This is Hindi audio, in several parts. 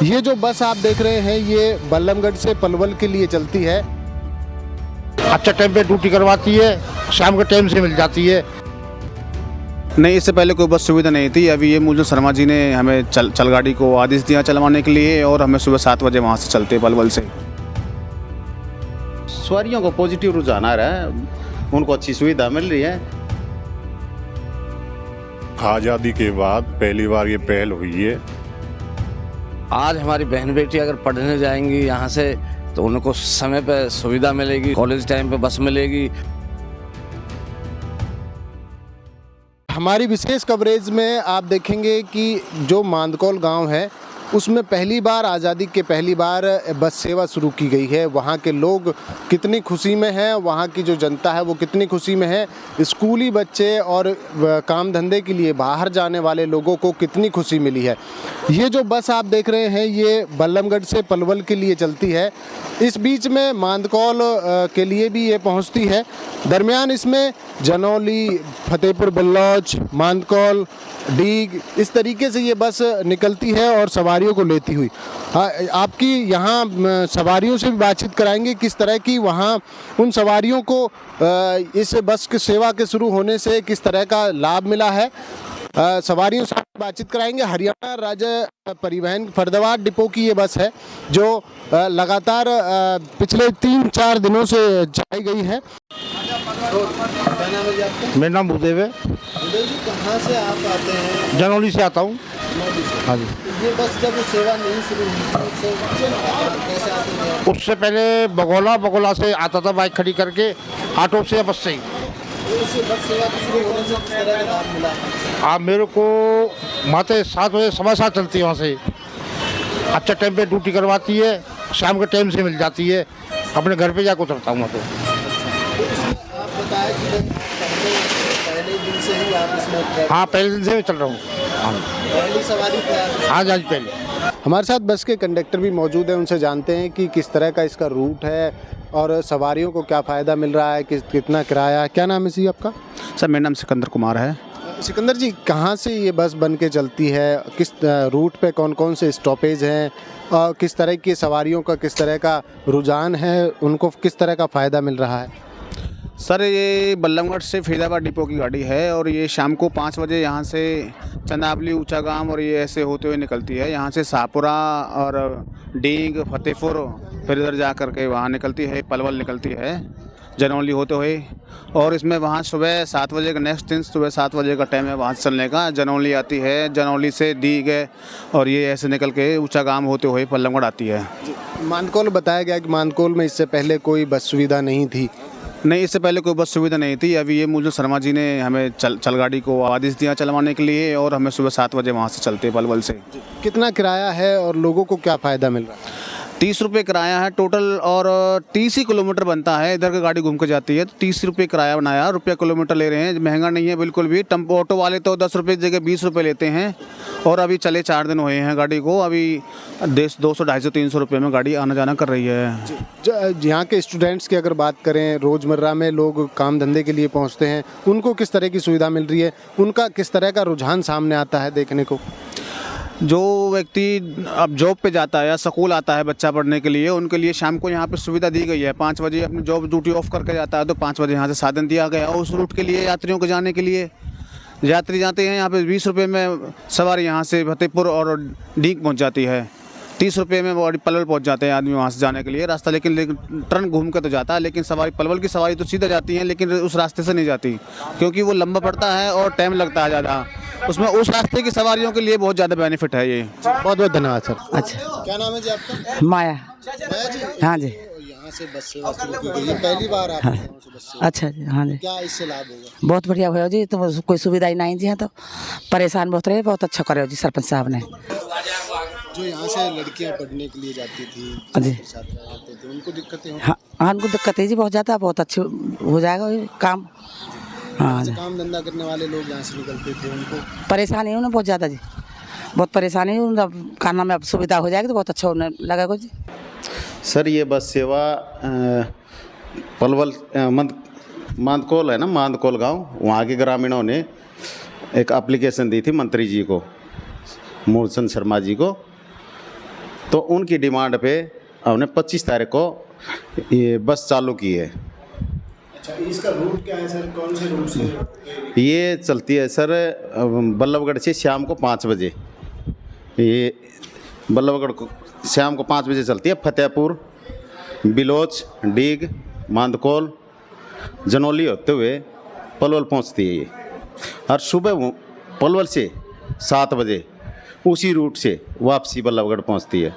ये जो बस आप देख रहे हैं ये बल्लभगढ़ से पलवल के लिए चलती है। अच्छा टाइम पे ड्यूटी करवाती है, शाम के टाइम से मिल जाती है। नहीं, इससे पहले कोई बस सुविधा नहीं थी। अभी ये मुझे शर्मा जी ने हमें चल गाड़ी को आदेश दिया चलवाने के लिए और हमें सुबह 7 बजे वहाँ से चलते पलवल से। सवारियों को पॉजिटिव रुझान आ रहा है, उनको अच्छी सुविधा मिल रही है। आज़ादी के बाद पहली बार ये पहल हुई है। आज हमारी बहन बेटी अगर पढ़ने जाएंगी यहाँ से तो उनको समय पे सुविधा मिलेगी, कॉलेज टाइम पे बस मिलेगी। हमारी विशेष कवरेज में आप देखेंगे कि जो मांदकौल गांव है उसमें पहली बार आज़ादी के पहली बार बस सेवा शुरू की गई है। वहाँ के लोग कितनी खुशी में हैं, वहाँ की जो जनता है वो कितनी खुशी में है, स्कूली बच्चे और काम धंधे के लिए बाहर जाने वाले लोगों को कितनी खुशी मिली है। ये जो बस आप देख रहे हैं ये बल्लभगढ़ से पलवल के लिए चलती है। इस बीच में मांदकौल के लिए भी ये पहुँचती है। दरमियान इसमें जनौली, फतेहपुर बल्लौच, मांदकौल, डीग, इस तरीके से ये बस निकलती है और सवारियों को लेती हुई। आपकी यहाँ सवारियों से भी बातचीत कराएंगे किस तरह की वहाँ उन सवारियों को इस बस के सेवा के शुरू होने से किस तरह का लाभ मिला है। सवारियों से बातचीत कराएंगे। हरियाणा राज्य परिवहन फरीदाबाद डिपो की ये बस है जो लगातार पिछले 3-4 दिनों से चलाई गई है। मेरा नाम भूदेव है। कहाँ से आप आते हैं? जनौली से आता हूँ। हाँ जी। ये बस जब सेवा नहीं शुरू हुई उससे कैसे आते थे? उससे पहले बगोला से आता था बाइक खड़ी करके, ऑटो से या बस से ही। इस बस सेवा के शुरू होने से किस तरह का लाभ मिला? आप मेरे को माते 7 बजे 7:15 चलती है वहाँ से। अच्छा टाइम पे ड्यूटी करवाती है, शाम के टाइम से मिल जाती है। अपने घर पे जाकर उतरता हूँ मैं तो। आप बताएं कि पहले दिन से ही आप इसमें हाँ, पहले दिन से मैं चल रहा हूँ। पहली सवारी पे आज पहले। हमारे साथ बस के कंडक्टर भी मौजूद हैं, उनसे जानते हैं कि किस तरह का इसका रूट है और सवारियों को क्या फ़ायदा मिल रहा है, कितना किराया। क्या नाम है जी आपका? सर, मेरा नाम सिकंदर कुमार है। सिकंदर जी, कहाँ से ये बस बन के चलती है, किस रूट पे कौन कौन से स्टॉपेज हैं और किस तरह की सवारियों का किस तरह का रुझान है, उनको किस तरह का फ़ायदा मिल रहा है? सर, ये बल्लभगढ़ से फरीदाबाद डिपो की गाड़ी है और ये शाम को 5 बजे यहाँ से चंदावली, ऊंचा गांव और ये ऐसे होते हुए निकलती है। यहाँ से शाहपुरा और डीग, फतेहपुर, फिर इधर जा कर के वहाँ निकलती है, पलवल निकलती है जनौली होते हुए। और इसमें वहाँ सुबह 7 बजे का नेक्स्ट दिन सुबह 7 बजे का टाइम है वहाँ से चलने का। जनौली आती है, जनौली से डीग है और ये ऐसे निकल के ऊंचा गांव होते हुए बल्लभगढ़ आती है। मांदकौल बताया गया कि मांदकौल में इससे पहले कोई बस सुविधा नहीं थी। नहीं, इससे पहले कोई बस सुविधा नहीं थी। अभी ये मुझे शर्मा जी ने हमें चल गाड़ी को आदेश दिया चलवाने के लिए और हमें सुबह 7 बजे वहाँ से चलते पलवल से। कितना किराया है और लोगों को क्या फ़ायदा मिल रहा है? 30 रुपये किराया है टोटल और 30 ही किलोमीटर बनता है। इधर की गाड़ी घूम के जाती है तो 30 रुपये किराया बनाया, रुपया किलोमीटर ले रहे हैं। महंगा नहीं है बिल्कुल भी। टेम्पो ऑटो वाले तो 10 रुपये की जगह 20 रुपये लेते हैं और अभी चले 4 दिन हुए हैं गाड़ी को। अभी 200, 250, 300 रुपये में गाड़ी आना जाना कर रही है। यहाँ के स्टूडेंट्स की अगर बात करें, रोज़मर्रा में लोग काम धंधे के लिए पहुँचते हैं, उनको किस तरह की सुविधा मिल रही है, उनका किस तरह का रुझान सामने आता है देखने को? जो व्यक्ति अब जॉब पे जाता है या स्कूल आता है बच्चा पढ़ने के लिए, उनके लिए शाम को यहाँ पे सुविधा दी गई है। 5 बजे अपनी जॉब ड्यूटी ऑफ करके जाता है तो 5 बजे यहाँ से साधन दिया गया है उस रूट के लिए। यात्रियों को जाने के लिए यात्री जाते हैं यहाँ पे 20 रुपये में सवारी यहाँ से फतेहपुर और डीग पहुँच जाती है। 30 रुपये में वो पलवल पहुँच जाते हैं आदमी वहाँ से जाने के लिए रास्ता। लेकिन टर्न घूम कर तो जाता है, लेकिन सवारी पलवल की सवारी तो सीधा जाती है लेकिन उस रास्ते से नहीं जाती क्योंकि वो लंबा पड़ता है और टाइम लगता है ज़्यादा उसमें। उस रास्ते की सवारियों के लिए बहुत ज़्यादा बेनिफिट है ये। बहुत बहुत धन्यवाद सर। अच्छा, क्या नाम है जी आपका? माया। माया जी? हाँ जी। यहाँ से बस सेवा शुरू की गई है, पहली बार आप यहाँ से बस सेवा। अच्छा जी। हाँ जी, क्या इससे लाभ होगा? बहुत बढ़िया हुआ जी। तो कोई सुविधा ही नहीं जी, यहाँ तो परेशान बहुत रहे। बहुत अच्छा करे जी सरपंच साहब ने। जो यहाँ से लड़कियाँ पढ़ने के लिए जाती थी, जी, छात्र आते थे, उनको दिक्कतें हों? हाँ हाँ, उनको दिक्कत है जी बहुत ज़्यादा। बहुत अच्छे हो जाएगा ये काम। हाँ जी, काम धंधा करने वाले लोग यहाँ से निकलते थे, उनको परेशानी है उन्हें बहुत ज़्यादा जी। बहुत परेशानी है उन्हें। खाना में अब सुविधा हो जाएगी तो बहुत अच्छा होने लगेगा जी। सर, ये बस सेवा पलवल मांदकौल है ना, मांदकौल गांव, वहाँ के ग्रामीणों ने एक एप्लीकेशन दी थी मंत्री जी को, मूलचंद शर्मा जी को। तो उनकी डिमांड पे हमने 25 तारीख को ये बस चालू की है। अच्छा, इसका रूट क्या है सर? कौन से रूट से ये चलती है सर बल्लभगढ़ से शाम को 5 बजे। ये बल्लभगढ़ को शाम को 5 बजे चलती है। फतेहपुर, बिलोच, डीग, मांदकोल, जनौली होते हुए पलवल पहुंचती है ये। और सुबह पलवल से 7 बजे उसी रूट से वापसी बल्लभगढ़ पहुंचती है।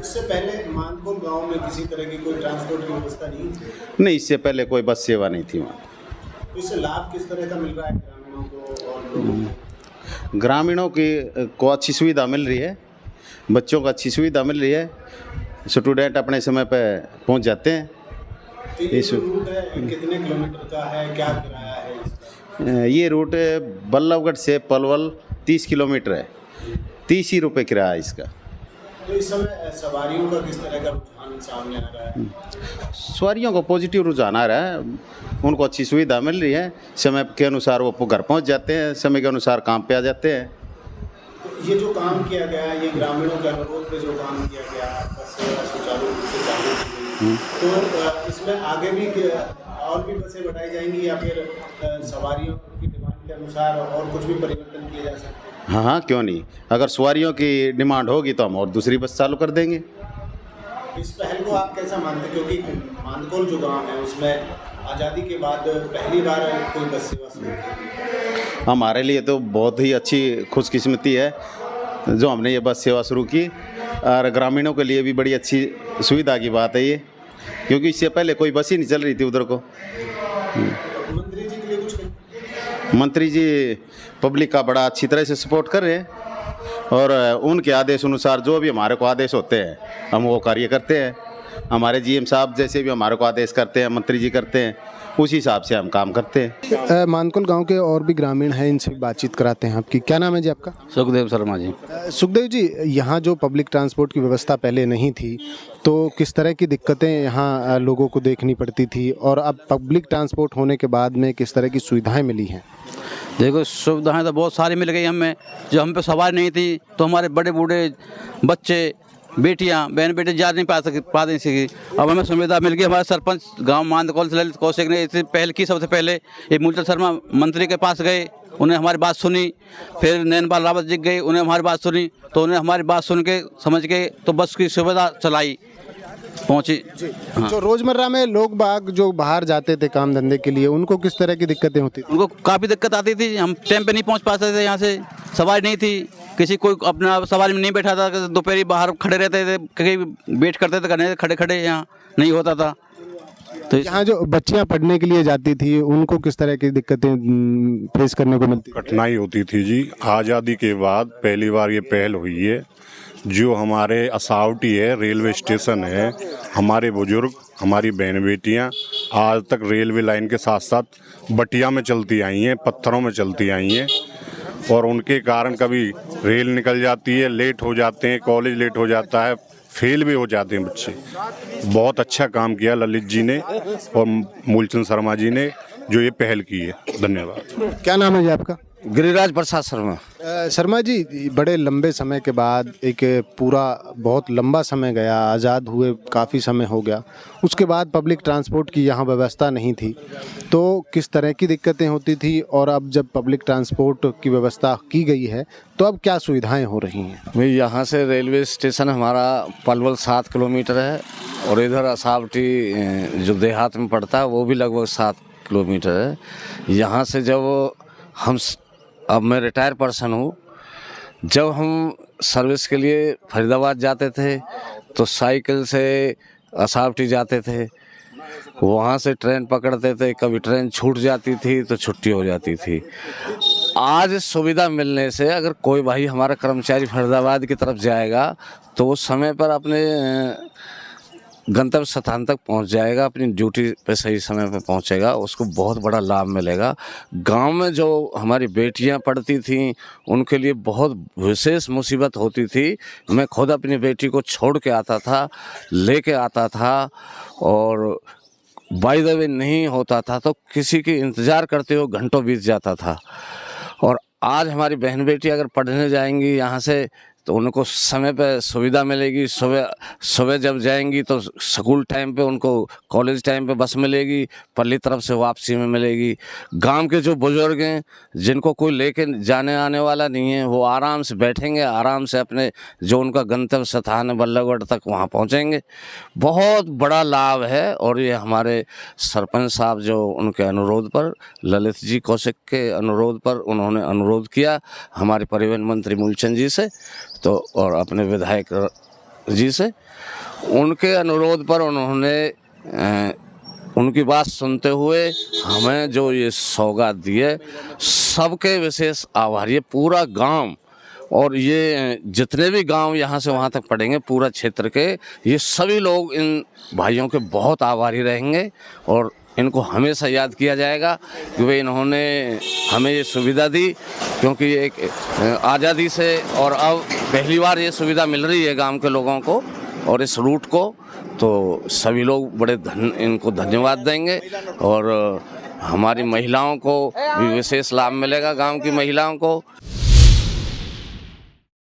इससे पहले मानकोल गांव में किसी तरह की कोई ट्रांसपोर्ट की व्यवस्था नहीं थी? नहीं, इससे पहले कोई बस सेवा नहीं थी वहाँ। इससे लाभ किस तरह का मिल रहा है ग्रामीणों को और लोगों को? ग्रामीणों को अच्छी सुविधा मिल रही है, बच्चों को अच्छी सुविधा मिल रही है, स्टूडेंट अपने समय पर पहुँच जाते हैं। तो ये जो रूट है कितने किलोमीटर का है, क्या किराया है इसका? ये रूट बल्लभगढ़ से पलवल 30 किलोमीटर है। 30 ही रुपये किराया है इसका। तो इस समय सवारियों का किस तरह का रुझान सामने आ रहा है? सवारियों को पॉजिटिव रुझान आ रहा है, उनको अच्छी सुविधा मिल रही है। समय के अनुसार वो घर पहुंच जाते हैं, समय के अनुसार काम पे आ जाते हैं। तो ये जो काम किया गया है, ये ग्रामीणों के अनुरोध पे जो काम किया गया है, बस सेवा सुचारू रूप से चालू की गई, तो इसमें आगे भी और भी बसें बढ़ाई जाएंगी या फिर सवारियों की डिमांड के अनुसार और कुछ भी परिवर्तन किए जा सकते हैं? हाँ, क्यों नहीं। अगर सवारियों की डिमांड होगी तो हम और दूसरी बस चालू कर देंगे। इस पहल को आप कैसा मानते हैं? क्योंकि मानकोल जो गांव है उसमें आज़ादी के बाद पहली बार कोई बस सेवा शुरू की। हमारे लिए तो बहुत ही अच्छी खुशकिस्मती है जो हमने ये बस सेवा शुरू की, और ग्रामीणों के लिए भी बड़ी अच्छी सुविधा की बात है ये, क्योंकि इससे पहले कोई बस ही नहीं चल रही थी उधर को। मंत्री जी के लिए कुछ कहें? मंत्री जी पब्लिक का बड़ा अच्छी तरह से सपोर्ट कर रहे हैं, और उनके आदेश अनुसार जो भी हमारे को आदेश होते हैं हम वो कार्य करते हैं। हमारे जीएम साहब जैसे भी हमारे को आदेश करते हैं, मंत्री जी करते हैं, उसी हिसाब से हम काम करते हैं। मानकोल गांव के और भी ग्रामीण हैं, इनसे बातचीत कराते हैं। आपकी क्या नाम है जी आपका? सुखदेव शर्मा जी। सुखदेव जी, यहाँ जो पब्लिक ट्रांसपोर्ट की व्यवस्था पहले नहीं थी, तो किस तरह की दिक्कतें यहाँ लोगों को देखनी पड़ती थी, और अब पब्लिक ट्रांसपोर्ट होने के बाद में किस तरह की सुविधाएं मिली हैं? देखो, सुविधाएं तो बहुत सारी मिल गई हमें। जो हम पे सवारी नहीं थी तो हमारे बड़े बूढ़े, बच्चे, बेटियां, बहन बेटे जा नहीं पा नहीं सकी। अब हमें सुविधा मिल गई। हमारे सरपंच गांव मांदकोल से ललित कौशिक ने इससे पहल की। सबसे पहले ये मूलचंद शर्मा मंत्री के पास गए, उन्हें हमारी बात सुनी। फिर नैनपाल रावत जी गए, उन्हें हमारी बात सुनी, तो उन्हें हमारी बात सुन के समझ के तो बस की सुविधा चलाई, पहुँची। हाँ। जो रोजमर्रा में लोग बाग जो बाहर जाते थे काम धंधे के लिए, उनको किस तरह की दिक्कतें होती थी? उनको काफ़ी दिक्कत आती थी। हम टाइम पे नहीं पहुंच पाते थे, यहाँ से सवारी नहीं थी, किसी कोई अपना सवारी में नहीं बैठा था, दोपहर बाहर खड़े रहते थे, कहीं वेट करते थे, खड़े खड़े यहाँ नहीं होता था। तो यहाँ जो बच्चियाँ पढ़ने के लिए जाती थी उनको किस तरह की दिक्कतें फेस करने को मिलती? कठिनाई होती थी जी। आज़ादी के बाद पहली बार ये पहल हुई है। जो हमारे असावटी है, रेलवे स्टेशन है, हमारे बुजुर्ग, हमारी बहन बेटियां आज तक रेलवे लाइन के साथ साथ बटिया में चलती आई हैं, पत्थरों में चलती आई हैं, और उनके कारण कभी रेल निकल जाती है, लेट हो जाते हैं, कॉलेज लेट हो जाता है, फेल भी हो जाते हैं बच्चे। बहुत अच्छा काम किया ललित जी ने और मूलचंद शर्मा जी ने जो ये पहल की है। धन्यवाद। क्या नाम है जी आपका? गिरिराज प्रसाद शर्मा। शर्मा जी, बड़े लंबे समय के बाद एक पूरा बहुत लंबा समय गया, आज़ाद हुए काफ़ी समय हो गया, उसके बाद पब्लिक ट्रांसपोर्ट की यहाँ व्यवस्था नहीं थी, तो किस तरह की दिक्कतें होती थी, और अब जब पब्लिक ट्रांसपोर्ट की व्यवस्था की गई है तो अब क्या सुविधाएं हो रही हैं? भाई, यहाँ से रेलवे स्टेशन हमारा पलवल 7 किलोमीटर है, और इधर असावटी जो देहात में पड़ता है वो भी लगभग 7 किलोमीटर है। यहाँ से जब हम, अब मैं रिटायर पर्सन हूँ, जब हम सर्विस के लिए फरीदाबाद जाते थे तो साइकिल से असावटी जाते थे, वहाँ से ट्रेन पकड़ते थे, कभी ट्रेन छूट जाती थी तो छुट्टी हो जाती थी। आज सुविधा मिलने से अगर कोई भाई हमारा कर्मचारी फरीदाबाद की तरफ जाएगा तो वो समय पर अपने गंतव्य स्थान तक पहुंच जाएगा, अपनी ड्यूटी पे सही समय पे पहुंचेगा, उसको बहुत बड़ा लाभ मिलेगा। गांव में जो हमारी बेटियां पढ़ती थीं उनके लिए बहुत विशेष मुसीबत होती थी। मैं खुद अपनी बेटी को छोड़ के आता था, लेके आता था, और बाय द वे नहीं होता था तो किसी की इंतज़ार करते हुए घंटों बीत जाता था। और आज हमारी बहन बेटी अगर पढ़ने जाएंगी यहाँ से तो उनको समय पे सुविधा मिलेगी। सुबह जब जाएंगी तो स्कूल टाइम पे, उनको कॉलेज टाइम पे बस मिलेगी, पल्ली तरफ से वापसी में मिलेगी। गांव के जो बुजुर्ग हैं जिनको कोई लेके जाने आने वाला नहीं है, वो आराम से बैठेंगे, आराम से अपने जो उनका गंतव्य स्थान है बल्लभगढ़ तक वहाँ पहुँचेंगे। बहुत बड़ा लाभ है। और ये हमारे सरपंच साहब जो उनके अनुरोध पर, ललित जी कौशिक के अनुरोध पर, उन्होंने अनुरोध किया हमारे परिवहन मंत्री मूलचंद जी से तो, और अपने विधायक जी से, उनके अनुरोध पर उन्होंने उनकी बात सुनते हुए हमें जो ये सौगात दी है, सबके विशेष आभारी है पूरा गांव। और ये जितने भी गांव यहाँ से वहाँ तक पड़ेंगे पूरा क्षेत्र के, ये सभी लोग इन भाइयों के बहुत आभारी रहेंगे और इनको हमेशा याद किया जाएगा कि वे इन्होंने हमें ये सुविधा दी। क्योंकि एक आज़ादी से और अब पहली बार ये सुविधा मिल रही है गांव के लोगों को और इस रूट को, तो सभी लोग बड़े इनको धन्यवाद देंगे। और हमारी महिलाओं को भी विशेष लाभ मिलेगा, गांव की महिलाओं को।